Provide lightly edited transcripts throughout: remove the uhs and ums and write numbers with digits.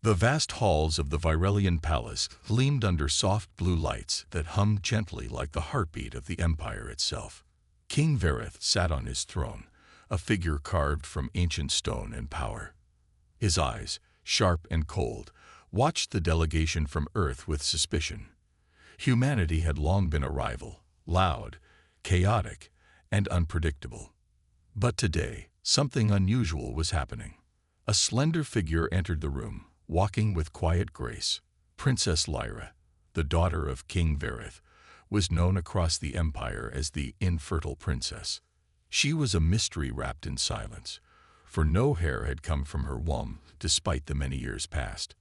The vast halls of the Virelian palace gleamed under soft blue lights that hummed gently like the heartbeat of the empire itself. King Verith sat on his throne, a figure carved from ancient stone and power. His eyes, sharp and cold, watched the delegation from Earth with suspicion. Humanity had long been a rival, loud, chaotic, and unpredictable. But today, something unusual was happening. A slender figure entered the room, walking with quiet grace. Princess Lyra, the daughter of King Verith, was known across the empire as the Infertile Princess. She was a mystery wrapped in silence, for no heir had come from her womb despite the many years past.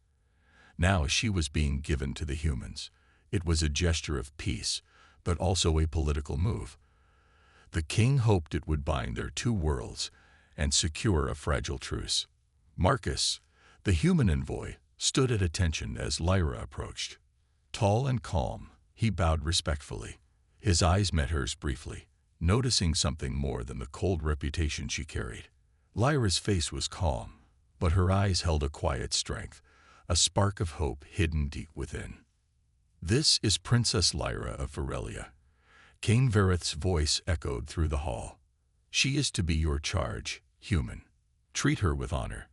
Now she was being given to the humans. It was a gesture of peace, but also a political move. The king hoped it would bind their two worlds and secure a fragile truce. Marcus, the human envoy, stood at attention as Lyra approached. Tall and calm, he bowed respectfully. His eyes met hers briefly, noticing something more than the cold reputation she carried. Lyra's face was calm, but her eyes held a quiet strength, a spark of hope hidden deep within. "This is Princess Lyra of Virelia." King Verith's voice echoed through the hall. "She is to be your charge, human. Treat her with honor,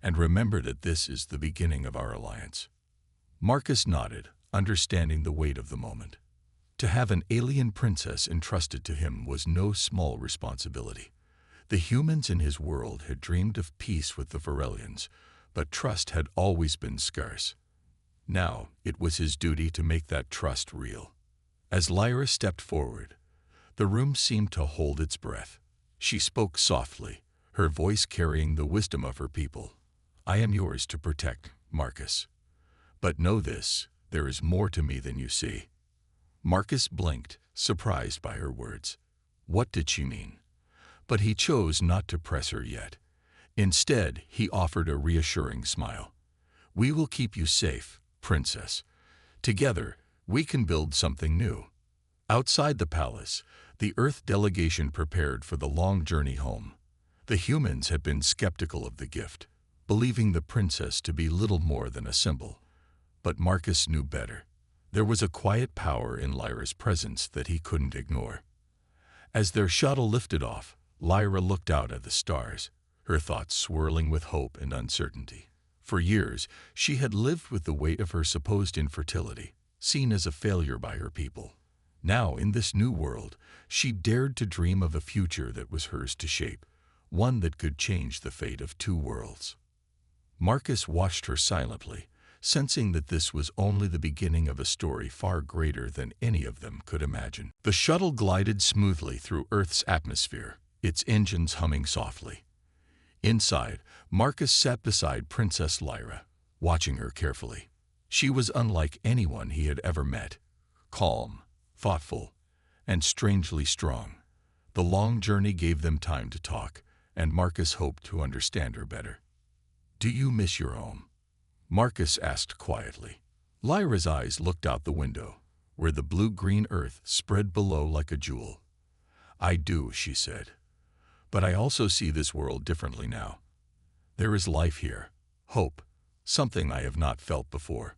and remember that this is the beginning of our alliance." Marcus nodded, understanding the weight of the moment. To have an alien princess entrusted to him was no small responsibility. The humans in his world had dreamed of peace with the Virelians, but trust had always been scarce. Now it was his duty to make that trust real. As Lyra stepped forward, the room seemed to hold its breath. She spoke softly, her voice carrying the wisdom of her people. "I am yours to protect, Marcus. But know this, there is more to me than you see." Marcus blinked, surprised by her words. What did she mean? But he chose not to press her yet. Instead, he offered a reassuring smile. "We will keep you safe, Princess. Together, we can build something new." Outside the palace, the Earth delegation prepared for the long journey home. The humans had been skeptical of the gift, believing the princess to be little more than a symbol. But Marcus knew better. There was a quiet power in Lyra's presence that he couldn't ignore. As their shuttle lifted off, Lyra looked out at the stars, her thoughts swirling with hope and uncertainty. For years, she had lived with the weight of her supposed infertility, seen as a failure by her people. Now, in this new world, she dared to dream of a future that was hers to shape, one that could change the fate of two worlds. Marcus watched her silently, sensing that this was only the beginning of a story far greater than any of them could imagine. The shuttle glided smoothly through Earth's atmosphere, its engines humming softly. Inside, Marcus sat beside Princess Lyra, watching her carefully. She was unlike anyone he had ever met, calm, thoughtful, and strangely strong. The long journey gave them time to talk, and Marcus hoped to understand her better. "Do you miss your home?" Marcus asked quietly. Lyra's eyes looked out the window, where the blue-green earth spread below like a jewel. "I do," she said. "But I also see this world differently now. There is life here, hope, something I have not felt before."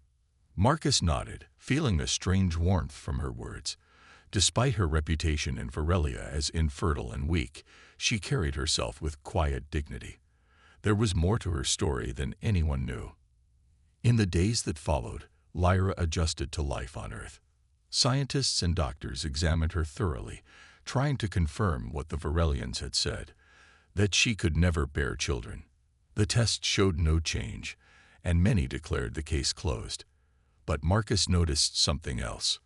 Marcus nodded, feeling a strange warmth from her words. Despite her reputation in Virelia as infertile and weak, she carried herself with quiet dignity. There was more to her story than anyone knew. In the days that followed, Lyra adjusted to life on Earth. Scientists and doctors examined her thoroughly, trying to confirm what the Virelians had said, that she could never bear children. The tests showed no change, and many declared the case closed. But Marcus noticed something else.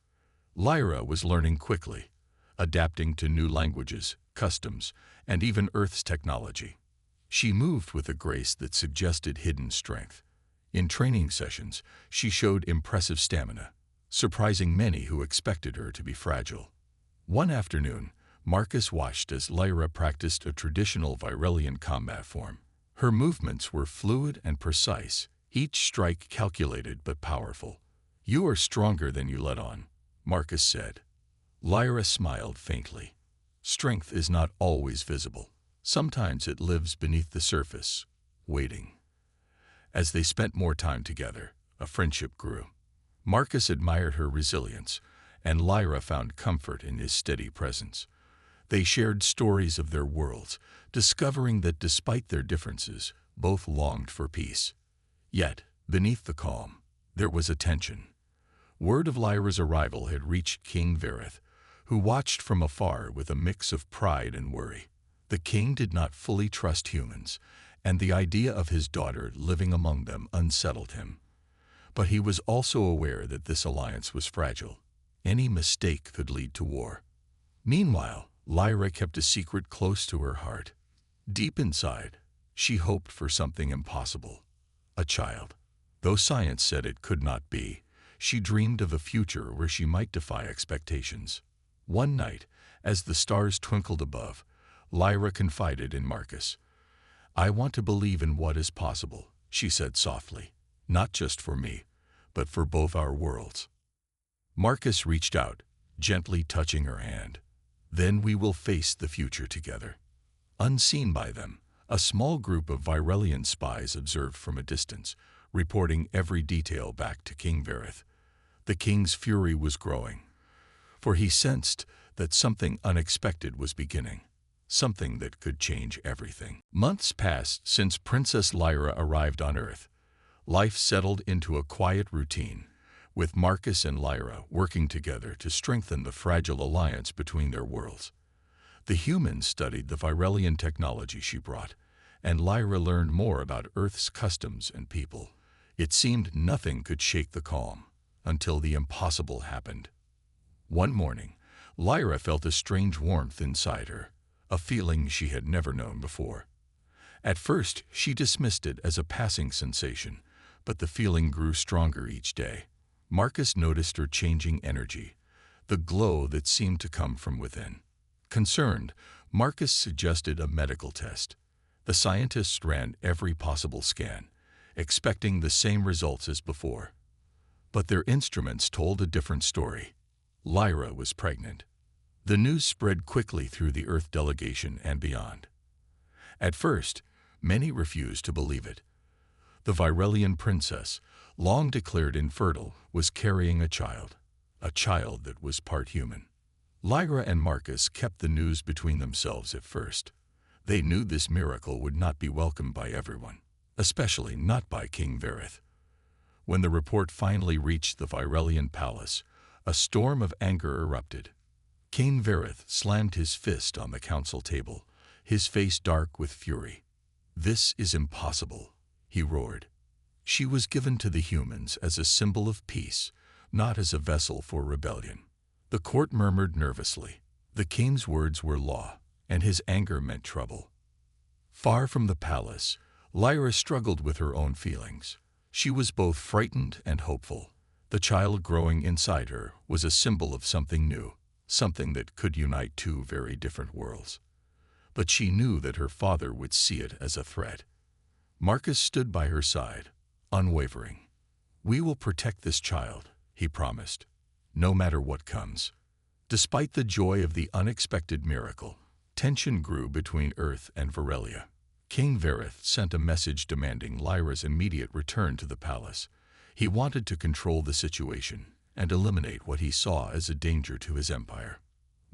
Lyra was learning quickly, adapting to new languages, customs, and even Earth's technology. She moved with a grace that suggested hidden strength. In training sessions, she showed impressive stamina, surprising many who expected her to be fragile. One afternoon, Marcus watched as Lyra practiced a traditional Virelian combat form. Her movements were fluid and precise, each strike calculated but powerful. "You are stronger than you let on," Marcus said. Lyra smiled faintly. "Strength is not always visible. Sometimes it lives beneath the surface, waiting." As they spent more time together, a friendship grew. Marcus admired her resilience, and Lyra found comfort in his steady presence. They shared stories of their worlds, discovering that despite their differences, both longed for peace. Yet, beneath the calm, there was a tension. Word of Lyra's arrival had reached King Verith, who watched from afar with a mix of pride and worry. The king did not fully trust humans, and the idea of his daughter living among them unsettled him. But he was also aware that this alliance was fragile. Any mistake could lead to war. Meanwhile, Lyra kept a secret close to her heart. Deep inside, she hoped for something impossible: a child. Though science said it could not be, she dreamed of a future where she might defy expectations. One night, as the stars twinkled above, Lyra confided in Marcus. "I want to believe in what is possible," she said softly, "not just for me, but for both our worlds." Marcus reached out, gently touching her hand. "Then we will face the future together." Unseen by them, a small group of Virelian spies observed from a distance, reporting every detail back to King Verith. The king's fury was growing, for he sensed that something unexpected was beginning, something that could change everything. Months passed since Princess Lyra arrived on Earth. Life settled into a quiet routine, with Marcus and Lyra working together to strengthen the fragile alliance between their worlds. The humans studied the Virelian technology she brought, and Lyra learned more about Earth's customs and people. It seemed nothing could shake the calm, until the impossible happened. One morning, Lyra felt a strange warmth inside her, a feeling she had never known before. At first, she dismissed it as a passing sensation, but the feeling grew stronger each day. Marcus noticed her changing energy, the glow that seemed to come from within. Concerned, Marcus suggested a medical test. The scientists ran every possible scan, expecting the same results as before. But their instruments told a different story. Lyra was pregnant. The news spread quickly through the Earth delegation and beyond. At first, many refused to believe it. The Virelian princess, long declared infertile, was carrying a child that was part human. Lyra and Marcus kept the news between themselves at first. They knew this miracle would not be welcomed by everyone, especially not by King Verith. When the report finally reached the Virelian palace, a storm of anger erupted. King Verith slammed his fist on the council table, his face dark with fury. "This is impossible," he roared. "She was given to the humans as a symbol of peace, not as a vessel for rebellion." The court murmured nervously. The king's words were law, and his anger meant trouble. Far from the palace, Lyra struggled with her own feelings. She was both frightened and hopeful. The child growing inside her was a symbol of something new, something that could unite two very different worlds. But she knew that her father would see it as a threat. Marcus stood by her side, unwavering. "We will protect this child," he promised, "no matter what comes." Despite the joy of the unexpected miracle, tension grew between Earth and Virelia. King Verith sent a message demanding Lyra's immediate return to the palace. He wanted to control the situation and eliminate what he saw as a danger to his empire.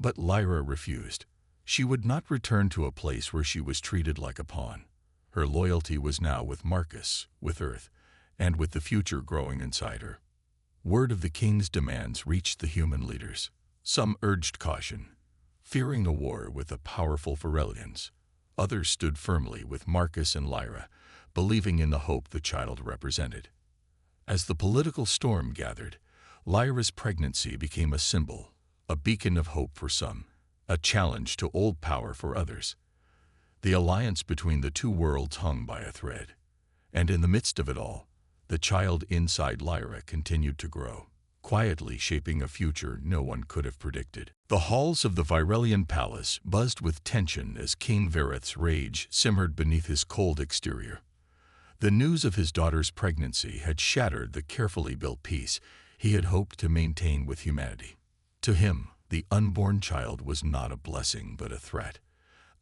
But Lyra refused. She would not return to a place where she was treated like a pawn. Her loyalty was now with Marcus, with Earth, and with the future growing inside her. Word of the king's demands reached the human leaders. Some urged caution, fearing a war with the powerful Virelians. Others stood firmly with Marcus and Lyra, believing in the hope the child represented. As the political storm gathered, Lyra's pregnancy became a symbol, a beacon of hope for some, a challenge to old power for others. The alliance between the two worlds hung by a thread, and in the midst of it all, the child inside Lyra continued to grow, quietly shaping a future no one could have predicted. The halls of the Virelian palace buzzed with tension as King Verith's rage simmered beneath his cold exterior. The news of his daughter's pregnancy had shattered the carefully built peace he had hoped to maintain with humanity. To him, the unborn child was not a blessing but a threat,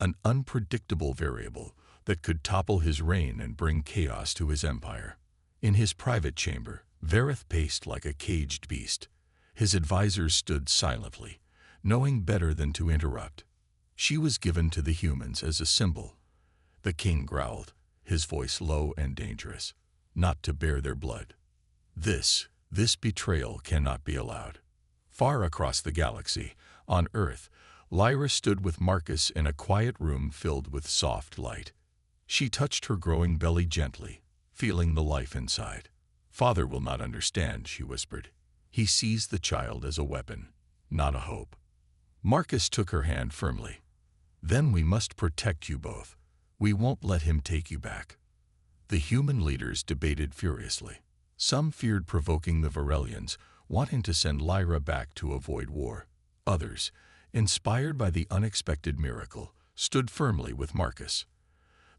an unpredictable variable that could topple his reign and bring chaos to his empire. In his private chamber, Verith paced like a caged beast. His advisors stood silently, knowing better than to interrupt. She was given to the humans as a symbol. The king growled, his voice low and dangerous, not to bear their blood. This betrayal cannot be allowed. Far across the galaxy, on Earth, Lyra stood with Marcus in a quiet room filled with soft light. She touched her growing belly gently, feeling the life inside. "Father will not understand," she whispered. "He sees the child as a weapon, not a hope." Marcus took her hand firmly. "Then we must protect you both. We won't let him take you back." The human leaders debated furiously. Some feared provoking the Varelians, wanting to send Lyra back to avoid war. Others, inspired by the unexpected miracle, stood firmly with Marcus.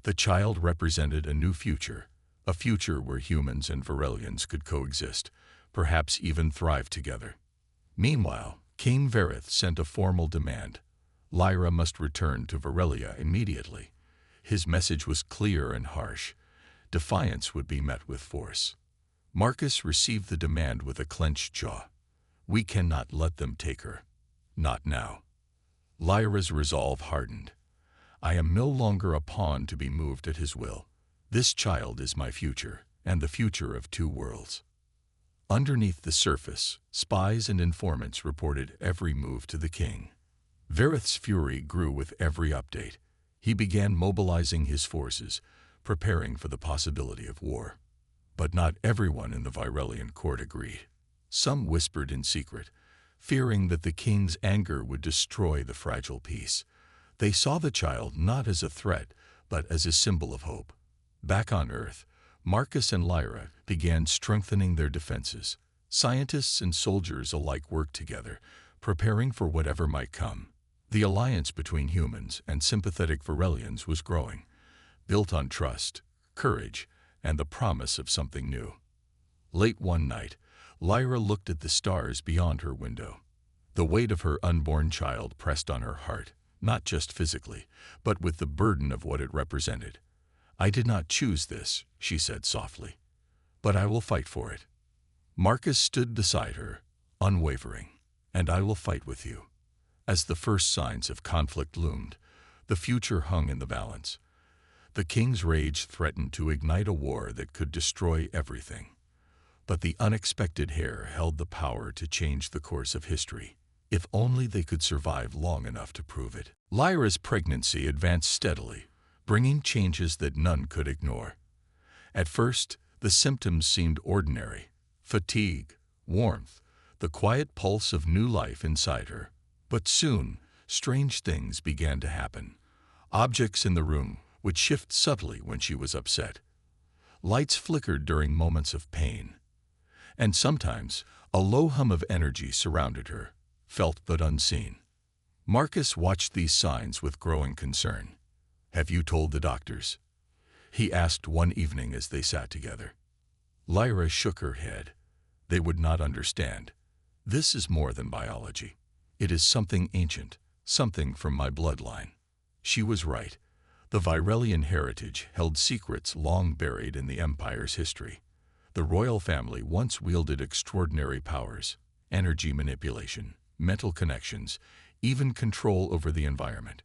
The child represented a new future, a future where humans and Varelians could coexist, perhaps even thrive together. Meanwhile, King Verith sent a formal demand. Lyra must return to Varelia immediately. His message was clear and harsh. Defiance would be met with force. Marcus received the demand with a clenched jaw. "We cannot let them take her. Not now." Lyra's resolve hardened. "I am no longer a pawn to be moved at his will. This child is my future, and the future of two worlds." Underneath the surface, spies and informants reported every move to the king. Verith's fury grew with every update. He began mobilizing his forces, preparing for the possibility of war. But not everyone in the Virelian court agreed. Some whispered in secret, fearing that the king's anger would destroy the fragile peace. They saw the child not as a threat, but as a symbol of hope. Back on Earth, Marcus and Lyra began strengthening their defenses. Scientists and soldiers alike worked together, preparing for whatever might come. The alliance between humans and sympathetic Varelians was growing, built on trust, courage, and the promise of something new. Late one night, Lyra looked at the stars beyond her window. The weight of her unborn child pressed on her heart, not just physically, but with the burden of what it represented. "I did not choose this," she said softly, "but I will fight for it." Marcus stood beside her, unwavering. "And I will fight with you." As the first signs of conflict loomed, the future hung in the balance. The king's rage threatened to ignite a war that could destroy everything. But the unexpected Heir held the power to change the course of history, if only they could survive long enough to prove it. Lyra's pregnancy advanced steadily, bringing changes that none could ignore. At first, the symptoms seemed ordinary: fatigue, warmth, the quiet pulse of new life inside her. But soon, strange things began to happen. Objects in the room would shift subtly when she was upset. Lights flickered during moments of pain. And sometimes, a low hum of energy surrounded her, felt but unseen. Marcus watched these signs with growing concern. "Have you told the doctors?" he asked one evening as they sat together. Lyra shook her head. "They would not understand. This is more than biology. It is something ancient, something from my bloodline." She was right. The Virelian heritage held secrets long buried in the Empire's history. The royal family once wielded extraordinary powers: energy manipulation, mental connections, even control over the environment.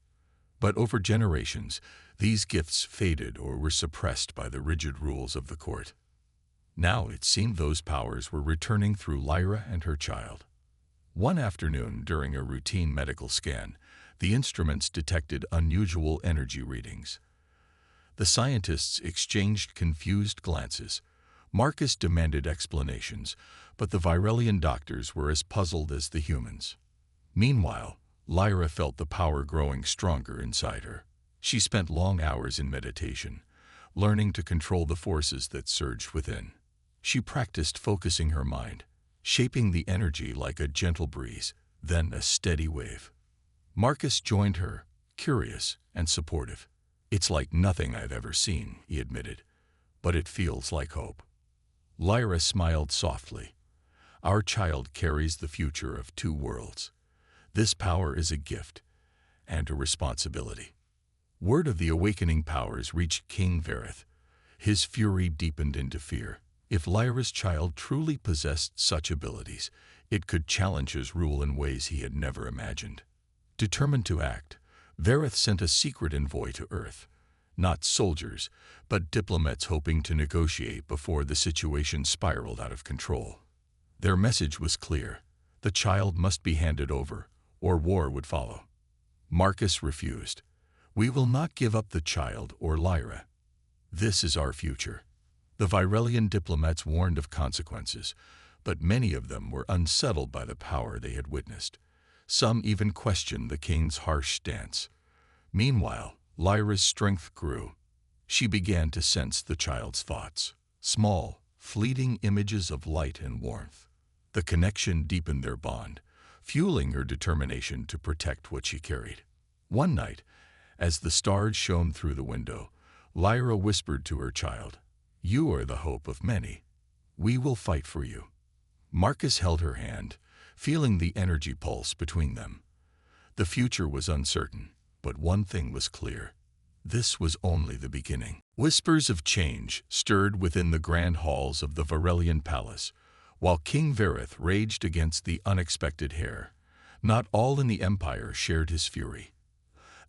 But over generations, these gifts faded or were suppressed by the rigid rules of the court. Now it seemed those powers were returning through Lyra and her child. One afternoon, during a routine medical scan, the instruments detected unusual energy readings. The scientists exchanged confused glances. Marcus demanded explanations, but the Virelian doctors were as puzzled as the humans. Meanwhile, Lyra felt the power growing stronger inside her. She spent long hours in meditation, learning to control the forces that surged within. She practiced focusing her mind, shaping the energy like a gentle breeze, then a steady wave. Marcus joined her, curious and supportive. "It's like nothing I've ever seen," he admitted, "but it feels like hope." Lyra smiled softly. "Our child carries the future of two worlds. This power is a gift and a responsibility." Word of the awakening powers reached King Verith. His fury deepened into fear. If Lyra's child truly possessed such abilities, it could challenge his rule in ways he had never imagined. Determined to act, Verith sent a secret envoy to Earth. Not soldiers, but diplomats hoping to negotiate before the situation spiraled out of control. Their message was clear: the child must be handed over, or war would follow. Marcus refused. "We will not give up the child or Lyra. This is our future." The Virelian diplomats warned of consequences, but many of them were unsettled by the power they had witnessed. Some even questioned the king's harsh stance. Meanwhile, Lyra's strength grew. She began to sense the child's thoughts, small, fleeting images of light and warmth. The connection deepened their bond, fueling her determination to protect what she carried. One night, as the stars shone through the window, Lyra whispered to her child, "You are the hope of many. We will fight for you." Marcus held her hand, feeling the energy pulse between them. The future was uncertain, but one thing was clear: this was only the beginning. Whispers of change stirred within the grand halls of the Virelian palace, while King Verith raged against the unexpected Heir. Not all in the empire shared his fury.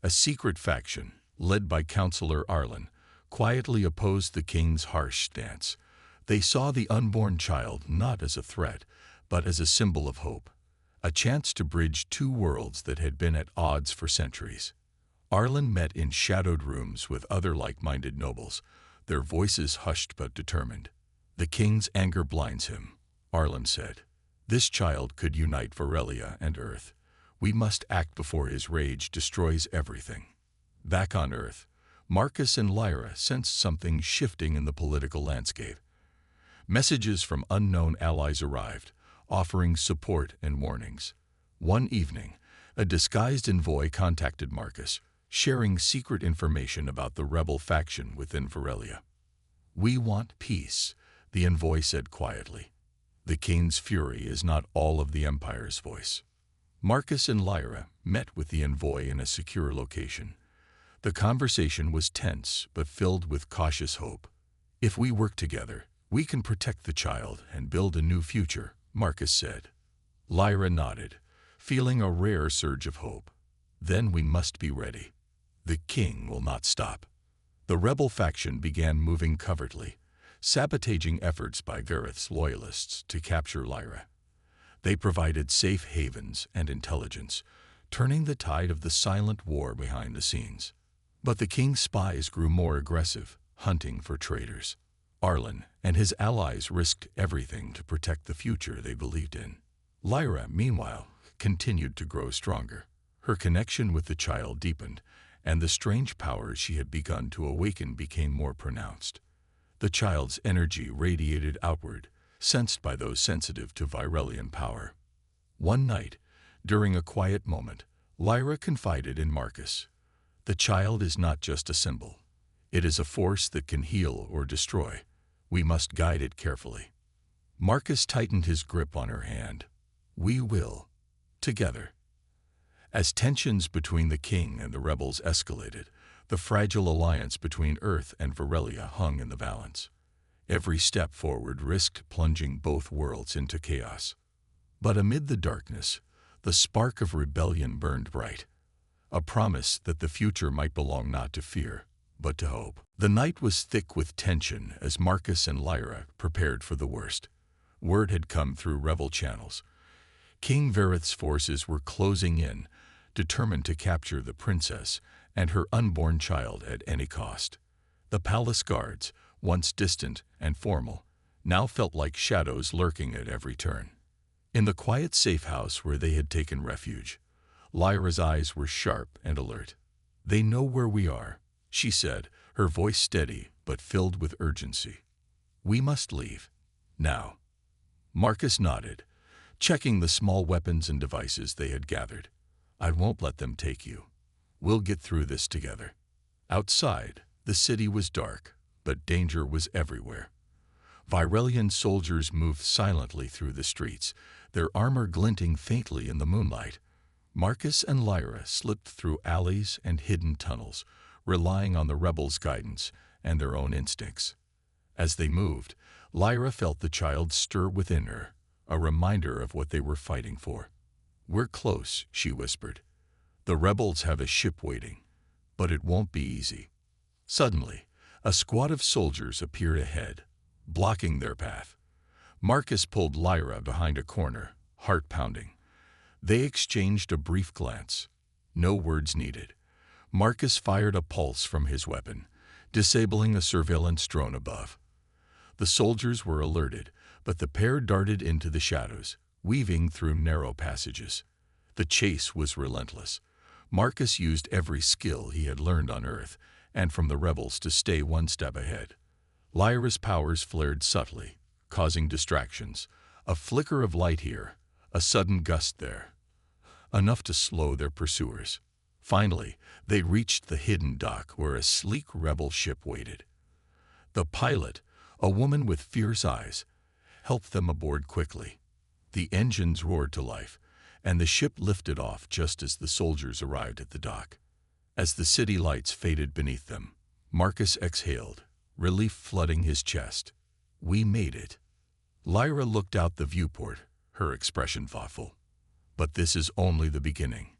A secret faction, led by Counselor Arlen, quietly opposed the king's harsh stance. They saw the unborn child not as a threat, but as a symbol of hope, a chance to bridge two worlds that had been at odds for centuries. Arlen met in shadowed rooms with other like-minded nobles, their voices hushed but determined. "The king's anger blinds him," Arlen said. "This child could unite Virelia and Earth. We must act before his rage destroys everything." Back on Earth, Marcus and Lyra sensed something shifting in the political landscape. Messages from unknown allies arrived, offering support and warnings. One evening, a disguised envoy contacted Marcus, sharing secret information about the rebel faction within Virelia. "We want peace," the envoy said quietly. "The king's fury is not all of the empire's voice." Marcus and Lyra met with the envoy in a secure location. The conversation was tense but filled with cautious hope. "If we work together, we can protect the child and build a new future," Marcus said. Lyra nodded, feeling a rare surge of hope. "Then we must be ready. The king will not stop." The rebel faction began moving covertly, sabotaging efforts by Verith's loyalists to capture Lyra. They provided safe havens and intelligence, turning the tide of the silent war behind the scenes. But the king's spies grew more aggressive, hunting for traitors. Arlen and his allies risked everything to protect the future they believed in. Lyra, meanwhile, continued to grow stronger. Her connection with the child deepened, and the strange powers she had begun to awaken became more pronounced. The child's energy radiated outward, sensed by those sensitive to Virelian power. One night, during a quiet moment, Lyra confided in Marcus. "The child is not just a symbol. It is a force that can heal or destroy. We must guide it carefully." Marcus tightened his grip on her hand. "We will. Together." As tensions between the king and the rebels escalated, the fragile alliance between Earth and Virelia hung in the balance. Every step forward risked plunging both worlds into chaos. But amid the darkness, the spark of rebellion burned bright, a promise that the future might belong not to fear, but to hope. The night was thick with tension as Marcus and Lyra prepared for the worst. Word had come through rebel channels. King Verith's forces were closing in, determined to capture the princess and her unborn child at any cost. The palace guards, once distant and formal, now felt like shadows lurking at every turn. In the quiet safe house where they had taken refuge, Lyra's eyes were sharp and alert. "They know where we are," she said, her voice steady but filled with urgency. "We must leave. Now." Marcus nodded, checking the small weapons and devices they had gathered. "I won't let them take you. We'll get through this together." Outside, the city was dark, but danger was everywhere. Virelian soldiers moved silently through the streets, their armor glinting faintly in the moonlight. Marcus and Lyra slipped through alleys and hidden tunnels, relying on the rebels' guidance and their own instincts. As they moved, Lyra felt the child stir within her, a reminder of what they were fighting for. "We're close," she whispered. "The rebels have a ship waiting, but it won't be easy." Suddenly, a squad of soldiers appeared ahead, blocking their path. Marcus pulled Lyra behind a corner, heart pounding. They exchanged a brief glance. No words needed. Marcus fired a pulse from his weapon, disabling a surveillance drone above. The soldiers were alerted, but the pair darted into the shadows, weaving through narrow passages. The chase was relentless. Marcus used every skill he had learned on Earth and from the rebels to stay one step ahead. Lyra's powers flared subtly, causing distractions. A flicker of light here, a sudden gust there. Enough to slow their pursuers. Finally, they reached the hidden dock where a sleek rebel ship waited. The pilot, a woman with fierce eyes, helped them aboard quickly. The engines roared to life, and the ship lifted off just as the soldiers arrived at the dock. As the city lights faded beneath them, Marcus exhaled, relief flooding his chest. "We made it." Lyra looked out the viewport, her expression thoughtful. "But this is only the beginning.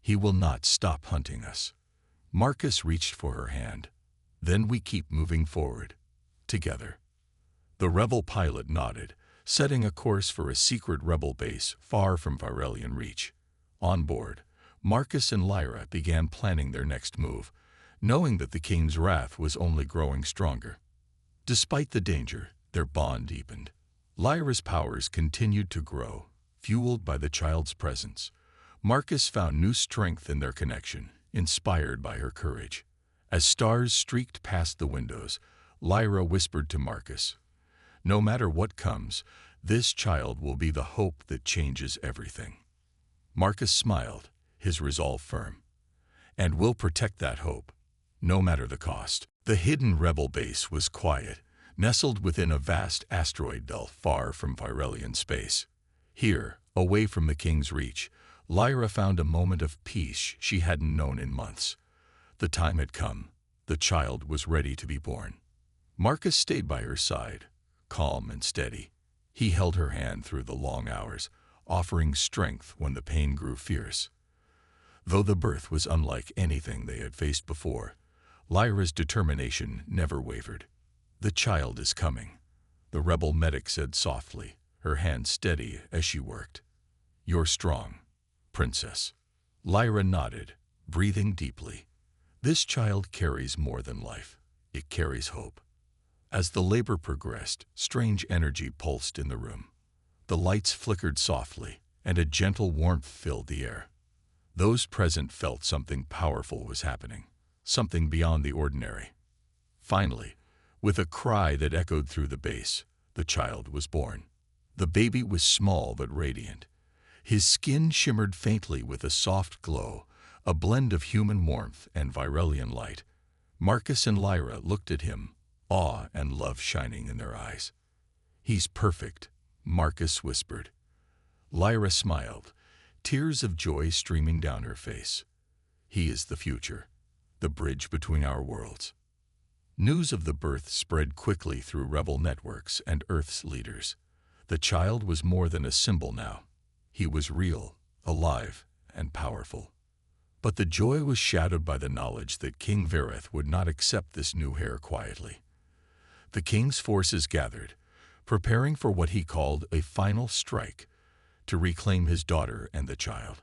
He will not stop hunting us." Marcus reached for her hand. "Then we keep moving forward, together." The rebel pilot nodded, setting a course for a secret rebel base far from Virelian reach. On board, Marcus and Lyra began planning their next move, knowing that the king's wrath was only growing stronger. Despite the danger, their bond deepened. Lyra's powers continued to grow, fueled by the child's presence. Marcus found new strength in their connection, inspired by her courage. As stars streaked past the windows, Lyra whispered to Marcus, "No matter what comes, this child will be the hope that changes everything." Marcus smiled, his resolve firm. "And we'll protect that hope, no matter the cost." The hidden rebel base was quiet, nestled within a vast asteroid belt far from Virelian space. Here, away from the king's reach, Lyra found a moment of peace she hadn't known in months. The time had come. The child was ready to be born. Marcus stayed by her side, calm and steady. He held her hand through the long hours, offering strength when the pain grew fierce. Though the birth was unlike anything they had faced before, Lyra's determination never wavered. "The child is coming," the rebel medic said softly, her hand steady as she worked. "You're strong, princess." Lyra nodded, breathing deeply. "This child carries more than life. It carries hope." As the labor progressed, strange energy pulsed in the room. The lights flickered softly, and a gentle warmth filled the air. Those present felt something powerful was happening, something beyond the ordinary. Finally, with a cry that echoed through the base, the child was born. The baby was small but radiant. His skin shimmered faintly with a soft glow, a blend of human warmth and Virelian light. Marcus and Lyra looked at him, awe and love shining in their eyes. "He's perfect," Marcus whispered. Lyra smiled, tears of joy streaming down her face. "He is the future, the bridge between our worlds." News of the birth spread quickly through rebel networks and Earth's leaders. The child was more than a symbol now. He was real, alive, and powerful. But the joy was shadowed by the knowledge that King Verith would not accept this new heir quietly. The king's forces gathered, preparing for what he called a final strike, to reclaim his daughter and the child.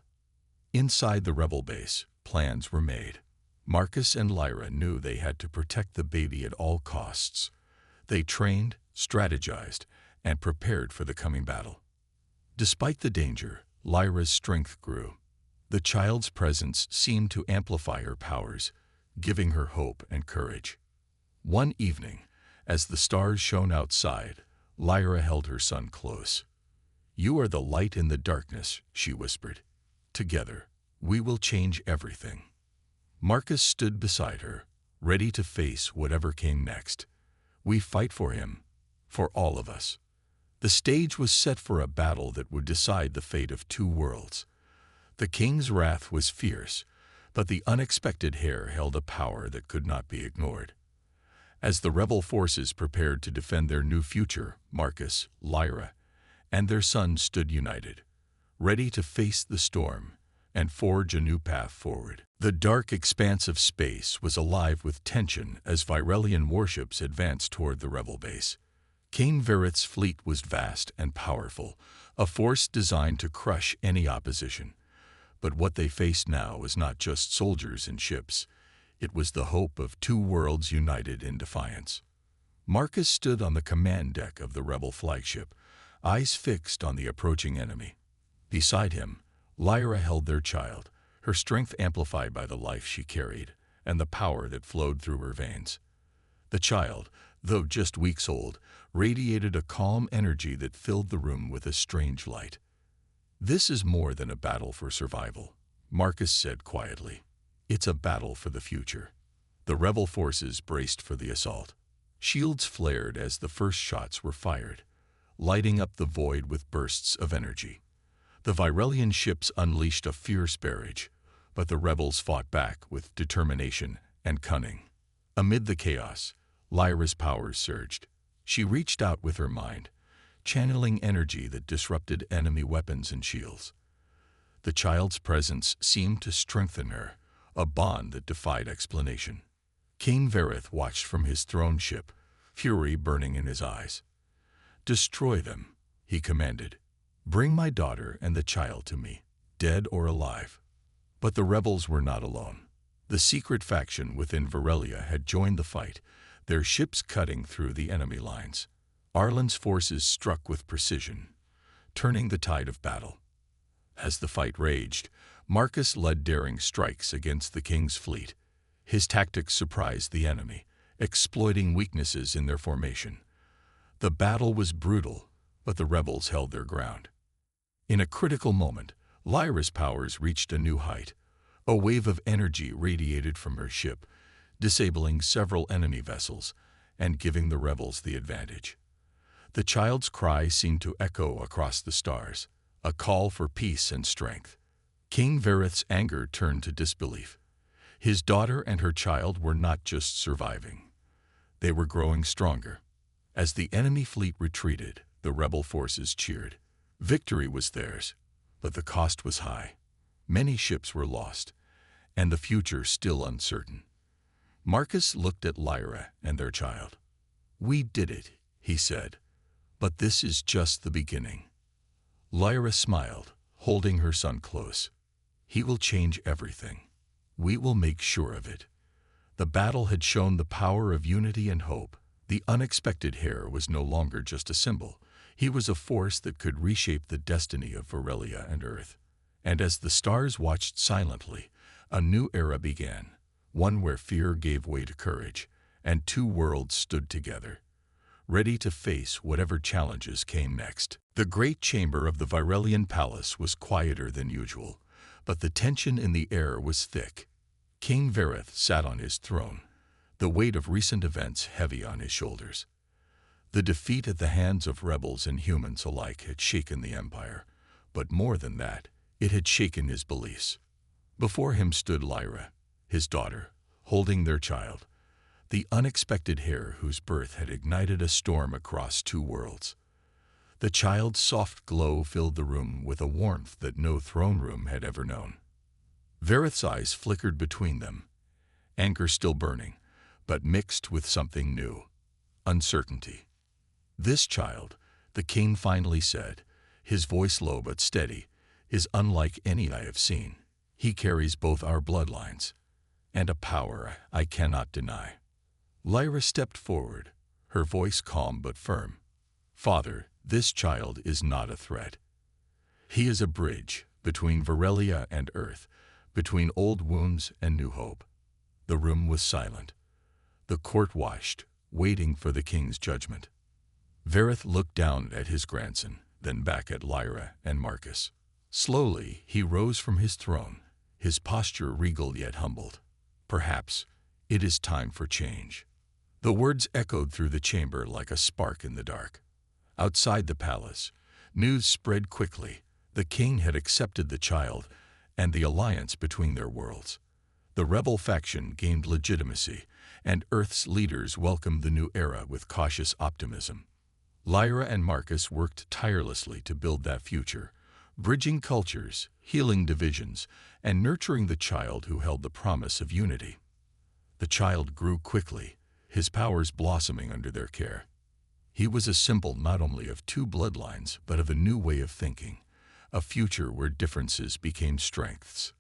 Inside the rebel base, plans were made. Marcus and Lyra knew they had to protect the baby at all costs. They trained, strategized, and prepared for the coming battle. Despite the danger, Lyra's strength grew. The child's presence seemed to amplify her powers, giving her hope and courage. One evening, as the stars shone outside, Lyra held her son close. "You are the light in the darkness," she whispered. "Together, we will change everything." Marcus stood beside her, ready to face whatever came next. "We fight for him, for all of us." The stage was set for a battle that would decide the fate of two worlds. The king's wrath was fierce, But the unexpected Heir held a power that could not be ignored. As the rebel forces prepared to defend their new future, Marcus, Lyra, and their son stood united, ready to face the storm and forge a new path forward. The dark expanse of space was alive with tension as Virelian warships advanced toward the rebel base. King Verith's fleet was vast and powerful, a force designed to crush any opposition. But what they faced now was not just soldiers and ships. It was the hope of two worlds united in defiance. Marcus stood on the command deck of the rebel flagship, eyes fixed on the approaching enemy. Beside him, Lyra held their child, her strength amplified by the life she carried and the power that flowed through her veins. The child, though just weeks old, radiated a calm energy that filled the room with a strange light. "This is more than a battle for survival," Marcus said quietly. "It's a battle for the future." The rebel forces braced for the assault. Shields flared as the first shots were fired, lighting up the void with bursts of energy. The Virelian ships unleashed a fierce barrage, but the rebels fought back with determination and cunning. Amid the chaos, Lyra's powers surged. She reached out with her mind, channeling energy that disrupted enemy weapons and shields. The child's presence seemed to strengthen her, a bond that defied explanation. King Verith watched from his throne ship, fury burning in his eyes. "Destroy them," he commanded. "Bring my daughter and the child to me, dead or alive." But the rebels were not alone. The secret faction within Virelia had joined the fight, their ships cutting through the enemy lines. Arlen's forces struck with precision, turning the tide of battle. As the fight raged, Marcus led daring strikes against the king's fleet. His tactics surprised the enemy, exploiting weaknesses in their formation. The battle was brutal, but the rebels held their ground. In a critical moment, Lyra's powers reached a new height. A wave of energy radiated from her ship, disabling several enemy vessels and giving the rebels the advantage. The child's cry seemed to echo across the stars, a call for peace and strength. King Verith's anger turned to disbelief. His daughter and her child were not just surviving. They were growing stronger. As the enemy fleet retreated, the rebel forces cheered. Victory was theirs, but the cost was high. Many ships were lost, and the future still uncertain. Marcus looked at Lyra and their child. "We did it," he said, "but this is just the beginning." Lyra smiled, holding her son close. "He will change everything. We will make sure of it." The battle had shown the power of unity and hope. The unexpected Heir was no longer just a symbol. He was a force that could reshape the destiny of Virelia and Earth. And as the stars watched silently, a new era began, one where fear gave way to courage, and two worlds stood together, ready to face whatever challenges came next. The great chamber of the Virelian palace was quieter than usual, but the tension in the air was thick. King Verith sat on his throne, the weight of recent events heavy on his shoulders. The defeat at the hands of rebels and humans alike had shaken the empire, but more than that, it had shaken his beliefs. Before him stood Lyra, his daughter, holding their child, the unexpected Heir whose birth had ignited a storm across two worlds. The child's soft glow filled the room with a warmth that no throne room had ever known. Verith's eyes flickered between them, anger still burning, but mixed with something new, uncertainty. "This child," the king finally said, his voice low but steady, "is unlike any I have seen. He carries both our bloodlines and a power I cannot deny." Lyra stepped forward, her voice calm but firm. "Father, this child is not a threat. He is a bridge between Virelia and Earth, between old wounds and new hope." The room was silent. The court watched, waiting for the king's judgment. Verith looked down at his grandson, then back at Lyra and Marcus. Slowly, he rose from his throne, his posture regal yet humbled. "Perhaps it is time for change." The words echoed through the chamber like a spark in the dark. Outside the palace, news spread quickly. The king had accepted the child and the alliance between their worlds. The rebel faction gained legitimacy, and Earth's leaders welcomed the new era with cautious optimism. Lyra and Marcus worked tirelessly to build that future, bridging cultures, healing divisions, and nurturing the child who held the promise of unity. The child grew quickly, his powers blossoming under their care. He was a symbol not only of two bloodlines, but of a new way of thinking, a future where differences became strengths.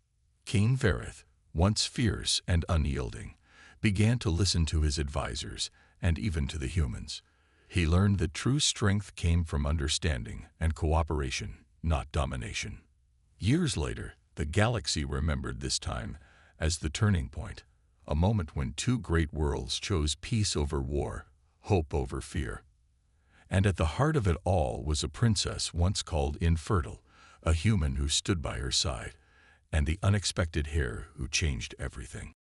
King Verith, once fierce and unyielding, began to listen to his advisors and even to the humans. He learned that true strength came from understanding and cooperation, not domination. Years later, the galaxy remembered this time as the turning point, a moment when two great worlds chose peace over war, hope over fear. And at the heart of it all was a princess once called Infertile, a human who stood by her side, and the unexpected heir who changed everything.